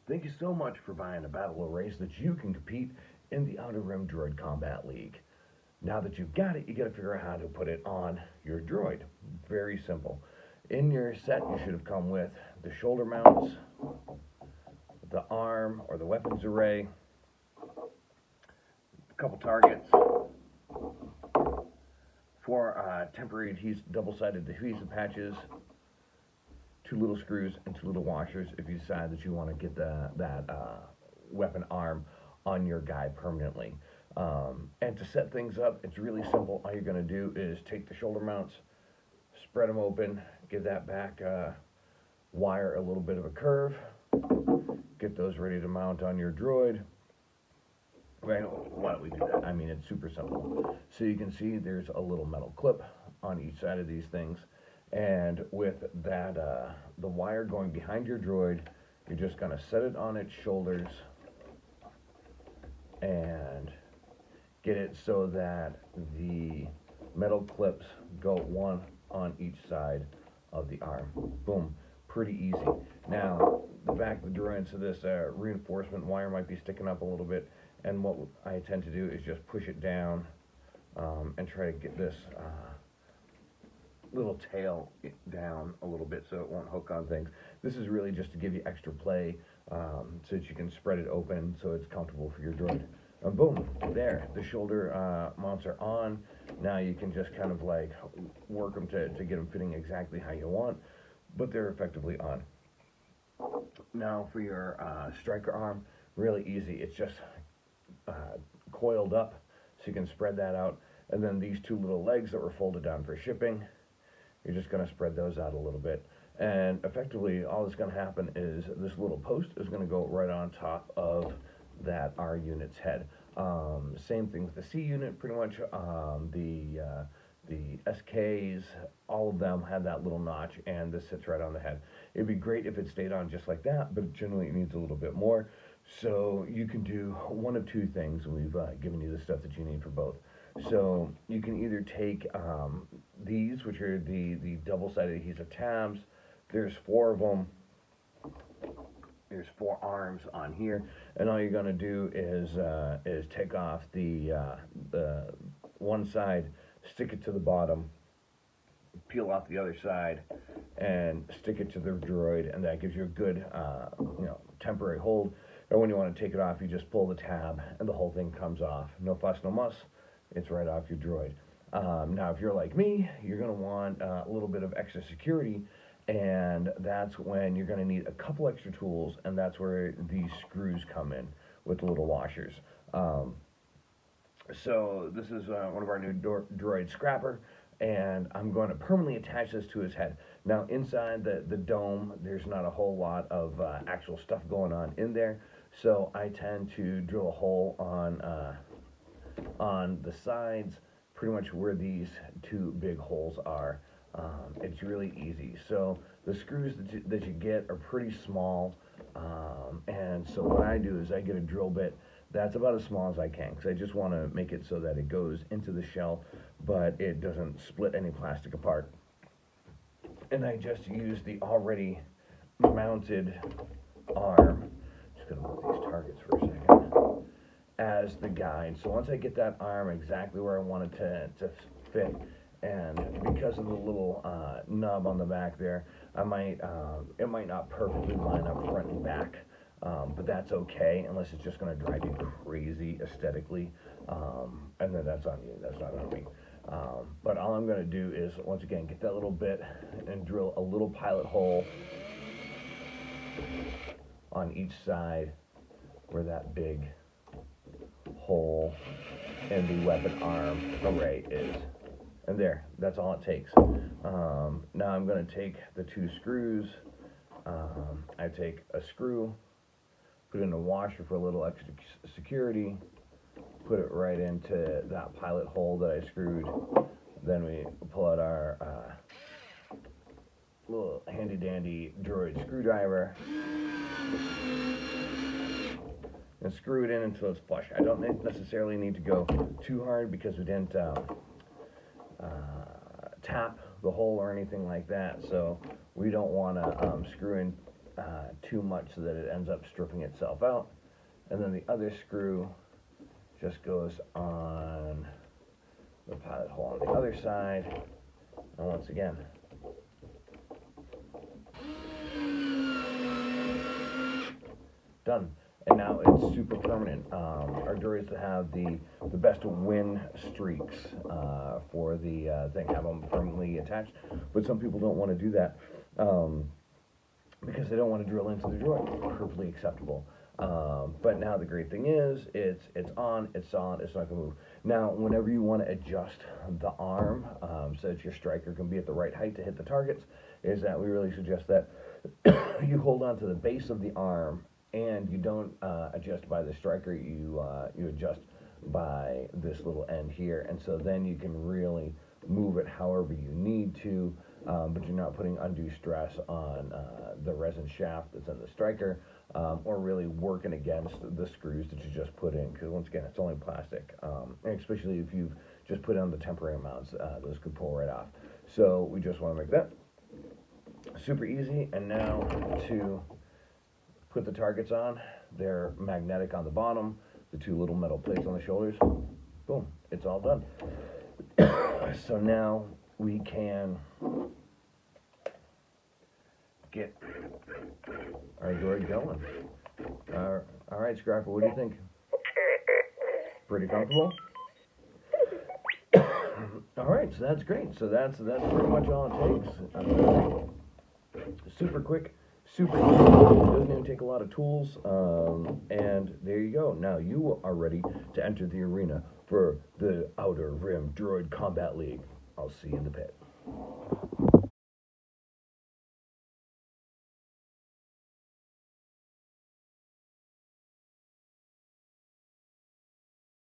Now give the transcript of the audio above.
Thank you so much for buying a battle array so that you can compete in the Outer Rim Droid Combat League. Now that you've got it, you got to figure out how to put it on your droid. Very simple. In your set, you should have come with the shoulder mounts, the arm or the weapons array, a couple targets, four temporary double-sided adhesive patches, two little screws, and two little washers if you decide that you want to get that weapon arm on your guy permanently. And to set things up, it's really simple. All you're going to do is take the shoulder mounts, spread them open, give that back wire a little bit of a curve, get those ready to mount on your droid. Right, why don't we do that? I mean, it's super simple. So you can see there's a little metal clip on each side of these things. And with that, the wire going behind your droid, you're just going to set it on its shoulders and get it so that the metal clips go one on each side of the arm. Boom. Pretty easy. Now, the back of the droid, so this reinforcement wire might be sticking up a little bit, and what I tend to do is just push it down and try to get this little tail down a little bit so it won't hook on things. This is really just to give you extra play so that you can spread it open so it's comfortable for your droid. And boom, there, the shoulder mounts are on. Now you can just kind of like work them to get them fitting exactly how you want, but they're effectively on. Now for your striker arm, really easy. It's just coiled up so you can spread that out. And then these two little legs that were folded down for shipping, you're just going to spread those out a little bit. And effectively, all that's going to happen is this little post is going to go right on top of that R unit's head. Same thing with the C unit, pretty much. The SKs, all of them have that little notch, and this sits right on the head. It'd be great if it stayed on just like that, but generally it needs a little bit more. So you can do one of two things. We've given you the stuff that you need for both. So you can either take these, which are the double-sided adhesive tabs. There's four of them. There's four arms on here, and all you're going to do is take off the one side, stick it to the bottom, peel off the other side, and stick it to the droid, and that gives you a good temporary hold. And when you want to take it off, you just pull the tab, and the whole thing comes off. No fuss, no muss. It's right off your droid. Now, if you're like me, you're going to want a little bit of extra security, and that's when you're going to need a couple extra tools, and that's where these screws come in with the little washers. So this is one of our new droid scrapper, and I'm going to permanently attach this to his head. Now, inside the dome, there's not a whole lot of actual stuff going on in there, so I tend to drill a hole on the sides, pretty much where these two big holes are. It's really easy. So the screws that you get are pretty small, and so what I do is I get a drill bit that's about as small as I can, because I just want to make it so that it goes into the shell, but it doesn't split any plastic apart. And I just use the already mounted arm, just going to move these targets for a second, as the guide. So once I get that arm exactly where I want it to fit, and because of the little nub on the back there, it might not perfectly line up front and back, but that's okay, unless it's just going to drive you crazy aesthetically, and then that's on you, that's not on me. But all I'm going to do is, once again, get that little bit and drill a little pilot hole on each side where that big hole in the weapon arm array is. And there, that's all it takes. Now I'm going to take the two screws. I take a screw, put it in a washer for a little extra security, put it right into that pilot hole that I screwed. Then we pull out our little handy-dandy droid screwdriver and screw it in until it's flush. I don't necessarily need to go too hard because we didn't tap the hole or anything like that, so we don't want to screw in too much so that it ends up stripping itself out. And then the other screw just goes on the pilot hole on the other side. And once again, done. And now it's super permanent. Our droids have the best win streaks for the thing, have them permanently attached. But some people don't want to do that because they don't want to drill into the droid. Perfectly acceptable. But now the great thing is, it's on, it's solid, it's not going to move. Now, whenever you want to adjust the arm so that your striker can be at the right height to hit the targets, is that we really suggest that you hold on to the base of the arm and you don't adjust by the striker, you adjust by this little end here, and so then you can really move it however you need to, but you're not putting undue stress on the resin shaft that's in the striker, or really working against the screws that you just put in, because once again, it's only plastic, and especially if you've just put on the temporary mounts, those could pull right off. So we just want to make that super easy. And now to put the targets on, they're magnetic on the bottom, the two little metal plates on the shoulders, boom, it's all done. So now we can get our droid going. All right, Scrappy, what do you think? Pretty comfortable? All right, so that's great. So that's pretty much all it takes. Super quick, super easy. Doesn't even take a lot of tools. And there you go. Now you are ready to enter the arena for the Outer Rim Droid Combat League. I'll see you in the pit.